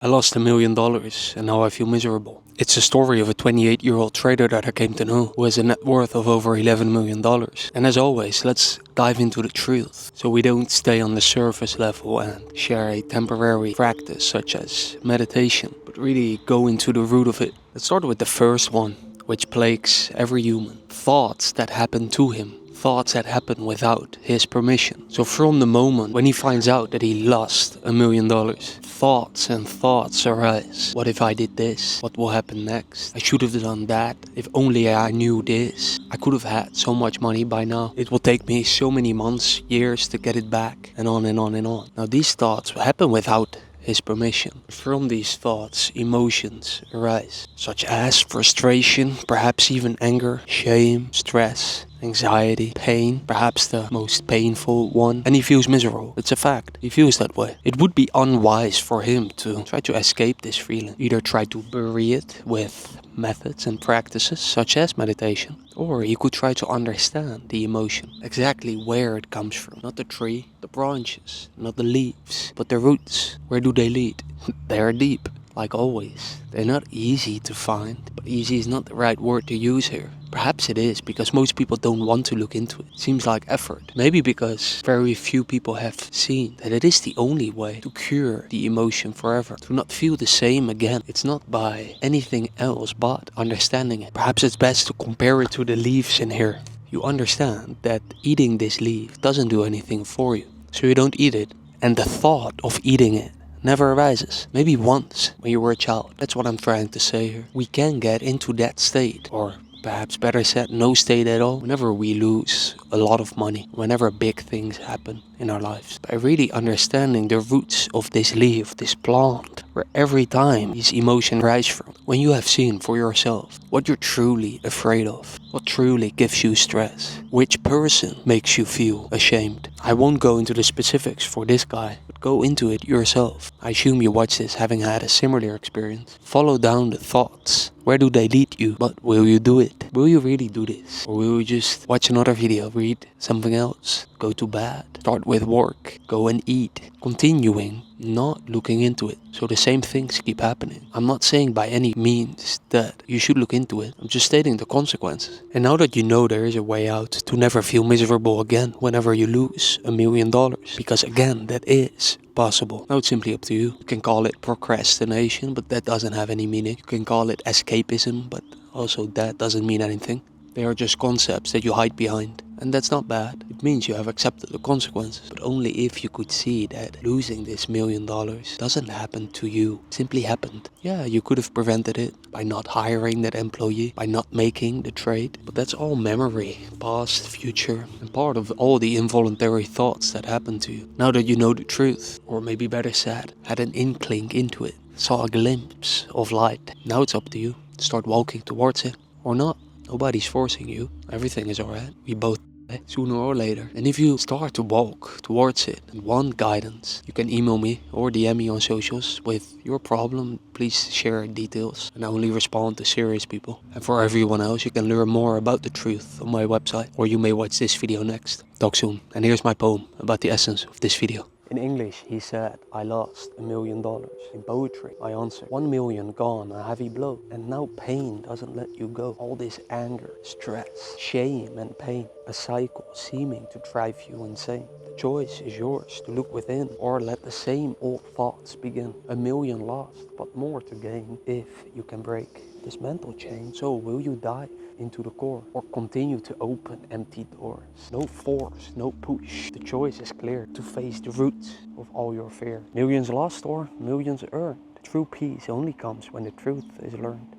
I lost $1 million and now I feel miserable. It's a story of a 28-year-old trader that I came to know who has a net worth of over $11 million. And as always, let's dive into the truth so we don't stay on the surface level and share a temporary practice such as meditation, but really go into the root of it. Let's start with the first one, which plagues every human. Thoughts that happen to him. Thoughts that happen without his permission. So from the moment when he finds out that he lost $1 million, thoughts and thoughts arise. What if I did this? What will happen next? I should have done that. If only I knew this. I could have had so much money by now. It will take me so many months, years to get it back, and on and on and on. Now these thoughts happen without his permission. From these thoughts, emotions arise, such as frustration, perhaps even anger, shame, stress, anxiety, pain, perhaps the most painful one, and he feels miserable. It's a fact. He feels that way. It would be unwise for him to try to escape this feeling. Either try to bury it with methods and practices such as meditation, or he could try to understand the emotion, exactly where it comes from. Not the tree, the branches, not the leaves, but the roots. Where do they lead? They're deep. Like always, they're not easy to find, but easy is not the right word to use here. Perhaps it is because most people don't want to look into it. Seems like effort. Maybe because very few people have seen that it is the only way to cure the emotion forever. To not feel the same again. It's not by anything else but understanding it. Perhaps it's best to compare it to the leaves in here. You understand that eating this leaf doesn't do anything for you. So you don't eat it. And the thought of eating it never arises. Maybe once when you were a child. That's what I'm trying to say here. We can get into that state, or perhaps better said, no state at all, whenever we lose a lot of money, whenever big things happen in our lives. By really understanding the roots of this leaf, this plant, where every time these emotions rise from. When you have seen for yourself what you're truly afraid of, what truly gives you stress, which person makes you feel ashamed. I won't go into the specifics for this guy, but go into it yourself. I assume you watch this having had a similar experience. Follow down the thoughts. Where do they lead you? But will you do it? Will you really do this? Or will you just watch another video, read something else, go to bed, start with work, go and eat, continuing, not looking into it. So the same things keep happening. I'm not saying by any means that you should look into it. I'm just stating the consequences. And now that you know there is a way out to never feel miserable again whenever you lose $1 million, because again, that is possible. Now it's simply up to you. You can call it procrastination, but that doesn't have any meaning. You can call it escapism, but also that doesn't mean anything. They are just concepts that you hide behind. And that's not bad. It means you have accepted the consequences. But only if you could see that losing this $1 million doesn't happen to you. It simply happened. Yeah, you could have prevented it by not hiring that employee, by not making the trade. But that's all memory, past, future, and part of all the involuntary thoughts that happened to you. Now that you know the truth, or maybe better said, had an inkling into it, saw a glimpse of light. Now it's up to you. Start walking towards it, or not. Nobody's forcing you. Everything is alright. We both die sooner or later. And if you start to walk towards it and want guidance, you can email me or DM me on socials with your problem. Please share details. And I only respond to serious people. And for everyone else, you can learn more about the truth on my website. Or you may watch this video next. Talk soon. And here's my poem about the essence of this video. In English, he said, I lost $1 million. In poetry, I answered, 1 million gone, a heavy blow. And now pain doesn't let you go. All this anger, stress, shame and pain. A cycle seeming to drive you insane. The choice is yours to look within or let the same old thoughts begin. 1 million lost, but more to gain if you can break this mental chain. So will you dive into the core or continue to open empty doors? No force, no push. The choice is clear to face the roots of all your fear. Millions lost or millions earned. True peace only comes when the truth is learned.